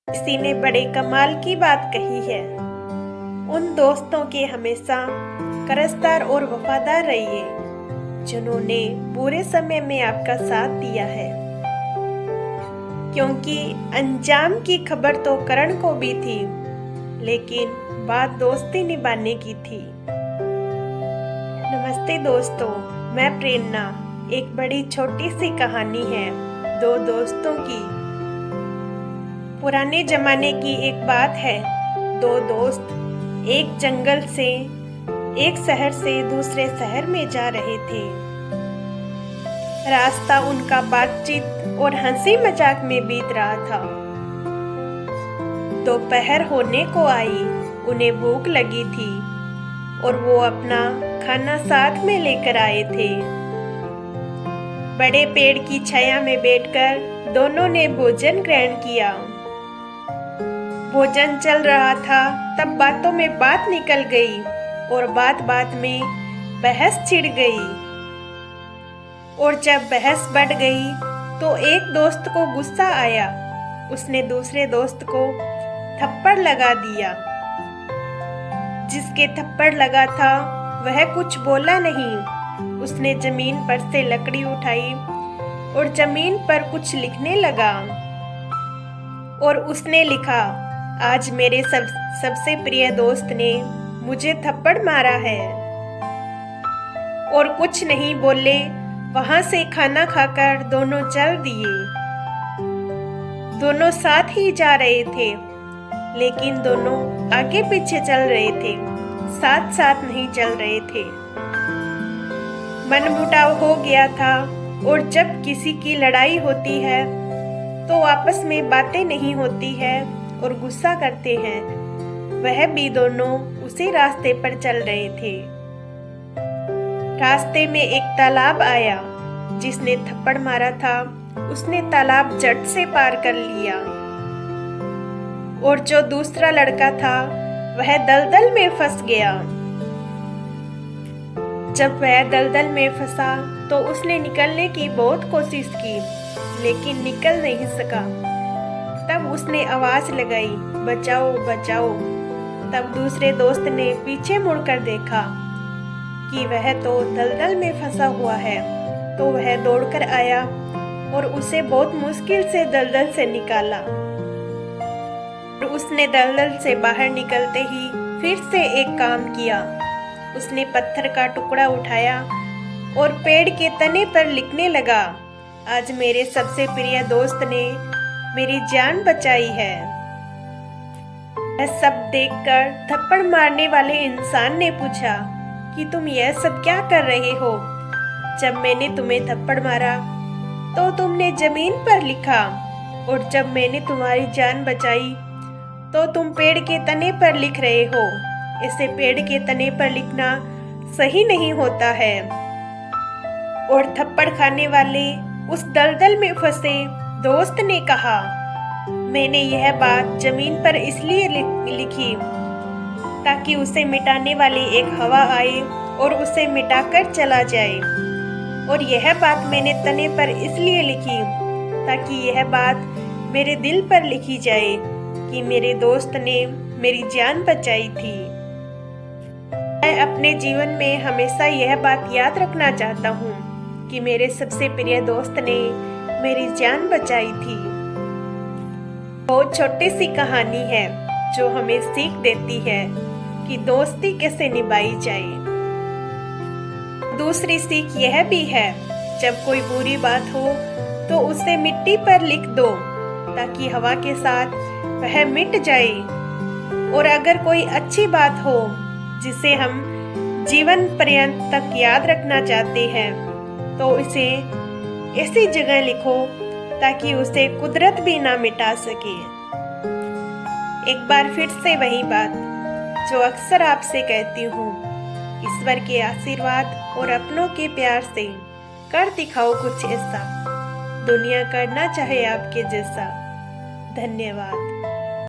किसी ने बड़े कमाल की बात कही है। उन दोस्तों के हमेशा करजदार और वफादार रहिए जिन्होंने बुरे समय में आपका साथ दिया है, क्योंकि अंजाम की खबर तो करण को भी थी, लेकिन बात दोस्ती निभाने की थी। नमस्ते दोस्तों, मैं प्रेरणा। एक बड़ी छोटी सी कहानी है दो दोस्तों की। पुराने जमाने की एक बात है। दो दोस्त एक जंगल से एक शहर से दूसरे शहर में जा रहे थे। रास्ता उनका बातचीत और हंसी मजाक में बीत रहा था। दोपहर होने को आई, उन्हें भूख लगी थी और वो अपना खाना साथ में लेकर आए थे। बड़े पेड़ की छाया में बैठकर दोनों ने भोजन ग्रहण किया। भोजन चल रहा था, तब बातों में बात निकल गई और बात बात में बहस छिड़ गई। और जब बहस बढ़ गई तो एक दोस्त को गुस्सा आया। उसने दूसरे दोस्त को थप्पड़ लगा दिया। जिसके थप्पड़ लगा था वह कुछ बोला नहीं। उसने जमीन पर से लकड़ी उठाई और जमीन पर कुछ लिखने लगा। और उसने लिखा, आज मेरे सबसे प्रिय दोस्त ने मुझे थप्पड़ मारा है। और कुछ नहीं बोले, वहां से खाना खाकर दोनों चल दिए। दोनों साथ ही जा रहे थे, लेकिन दोनों आगे पीछे चल रहे थे, साथ साथ नहीं चल रहे थे। मनमुटाव हो गया था, और जब किसी की लड़ाई होती है तो आपस में बातें नहीं होती है और गुस्सा करते हैं। वह भी दोनों उसी रास्ते पर चल रहे थे। रास्ते में एक तालाब आया। जिसने थप्पड़ मारा था उसने तालाब झट से पार कर लिया, और जो दूसरा लड़का था वह दलदल में फंस गया। जब वह दलदल में फंसा तो उसने निकलने की बहुत कोशिश की, लेकिन निकल नहीं सका। तब उसने आवाज लगाई, बचाओ बचाओ। तब दूसरे दोस्त ने पीछे मुड़कर देखा कि वह तो दलदल में फंसा हुआ है, तो वह दौड़कर आया और उसे बहुत मुश्किल से दलदल से निकाला। और उसने दलदल से बाहर निकलते ही फिर से एक काम किया। उसने पत्थर का टुकड़ा उठाया और पेड़ के तने पर लिखने लगा, आज मेरे सबसे प्रिय दोस्त ने मेरी जान बचाई है। यह सब देखकर थप्पड़ मारने वाले इंसान ने पूछा कि तुम यह सब क्या कर रहे हो? जब मैंने तुम्हें थप्पड़ मारा तो तुमने जमीन पर लिखा, और जब मैंने तुम्हारी जान बचाई तो तुम पेड़ के तने पर लिख रहे हो। ऐसे पेड़ के तने पर लिखना सही नहीं होता है। और थप्पड़ खाने वाले उस दलदल में फंसे दोस्त ने कहा, मैंने यह बात जमीन पर इसलिए लिखी ताकि उसे मिटाने वाली एक हवा आए और उसे मिटाकर चला जाए। और यह बात मैंने तने पर इसलिए लिखी ताकि यह बात मेरे दिल पर लिखी जाए कि मेरे दोस्त ने मेरी जान बचाई थी। मैं अपने जीवन में हमेशा यह बात याद रखना चाहता हूँ कि मेरे सबसे प्रिय दोस्त ने मेरी जान बचाई थी। बहुत छोटी सी कहानी है जो हमें सीख देती है कि दोस्ती कैसे निभाई जाए। दूसरी सीख यह भी है, जब कोई बुरी बात हो तो उसे मिट्टी पर लिख दो ताकि हवा के साथ वह मिट जाए। और अगर कोई अच्छी बात हो जिसे हम जीवन पर्यंत तक याद रखना चाहते हैं तो इसे ऐसी जगह लिखो ताकि उसे कुदरत भी ना मिटा सके। एक बार फिर से वही बात जो अक्सर आपसे कहती हूँ, ईश्वर के आशीर्वाद और अपनों के प्यार से कर दिखाओ कुछ ऐसा, दुनिया करना चाहे आपके जैसा। धन्यवाद।